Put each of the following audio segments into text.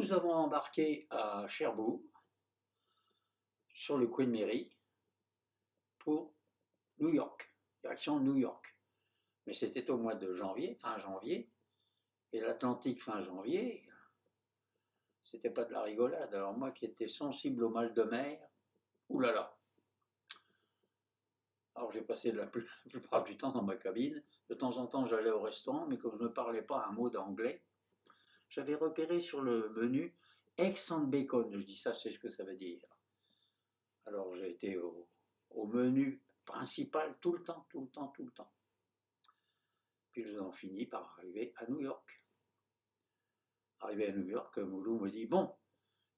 nous avons embarqué à Cherbourg, sur le Queen Mary, pour New York, direction New York. Mais c'était au mois de janvier, fin janvier, et l'Atlantique fin janvier, c'était pas de la rigolade. Alors moi qui étais sensible au mal de mer, oulala. Alors j'ai passé la plupart du temps dans ma cabine. De temps en temps j'allais au restaurant, mais comme je ne parlais pas un mot d'anglais, j'avais repéré sur le menu eggs and bacon. Je dis ça, c'est ce que ça veut dire. Alors j'ai été au menu principal tout le temps, tout le temps, tout le temps. Puis nous avons fini par arriver à New York. Arrivé à New York, Moulou me dit, bon,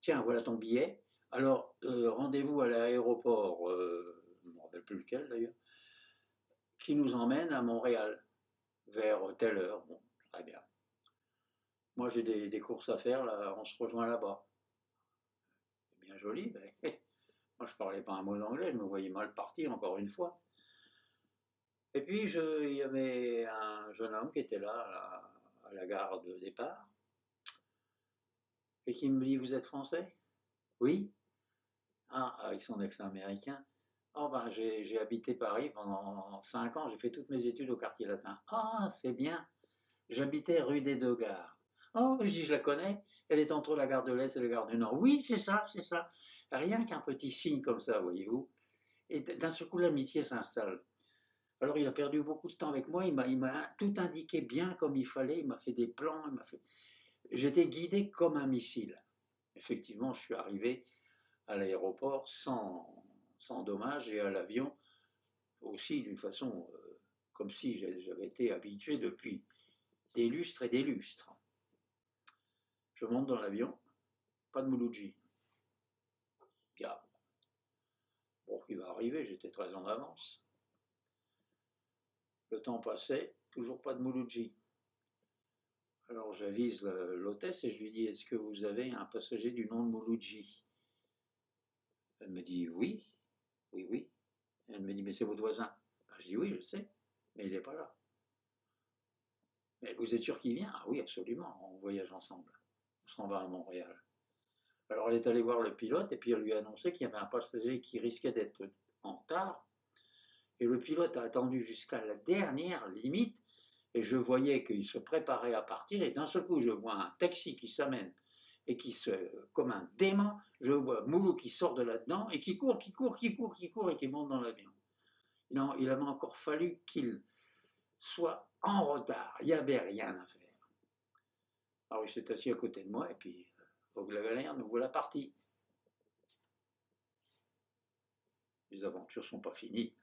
tiens, voilà ton billet. Alors, rendez-vous à l'aéroport, je ne me rappelle plus lequel d'ailleurs, qui nous emmène à Montréal, vers telle heure. Bon, très bien. Moi, j'ai des courses à faire, là, on se rejoint là-bas. C'est bien joli, mais moi, je ne parlais pas un mot d'anglais, je me voyais mal partir, encore une fois. Et puis, il y avait un jeune homme qui était là, à la gare de départ, et qui me dit, vous êtes français? Oui. Ah, avec son accent américain. Oh ben, j'ai habité Paris pendant 5 ans, j'ai fait toutes mes études au quartier latin. Ah, c'est bien. J'habitais rue des Deux Gares. Oh, je dis, je la connais. Elle est entre la gare de l'Est et la gare du Nord. Oui, c'est ça, c'est ça. Rien qu'un petit signe comme ça, voyez-vous. Et d'un seul coup, l'amitié s'installe. Alors, il a perdu beaucoup de temps avec moi. Il m'a tout indiqué bien comme il fallait. Il m'a fait des plans. J'étais guidé comme un missile. Effectivement, je suis arrivé à l'aéroport sans dommage et à l'avion aussi d'une façon comme si j'avais été habitué depuis des lustres et des lustres. Je monte dans l'avion, pas de Mouloudji. Bien. Bon, il va arriver, j'étais très en avance. Le temps passait, toujours pas de Mouloudji. Alors j'avise l'hôtesse et je lui dis, est-ce que vous avez un passager du nom de Mouloudji? Elle me dit, oui, oui, oui. Elle me dit, mais c'est votre voisin. Ben, je dis, oui, je sais, mais il n'est pas là. Mais vous êtes sûr qu'il vient? Ah oui, absolument, on voyage ensemble. On s'en va à Montréal. Alors elle est allée voir le pilote et puis elle lui a annoncé qu'il y avait un passager qui risquait d'être en retard. Et le pilote a attendu jusqu'à la dernière limite et je voyais qu'il se préparait à partir et d'un seul coup je vois un taxi qui s'amène et comme un dément, je vois Moulou qui sort de là-dedans et qui court et qui monte dans l'avion. Non, il avait encore fallu qu'il soit en retard, il n'y avait rien à faire. Alors il s'est assis à côté de moi et puis, au la galère, nous voilà partis. Les aventures sont pas finies.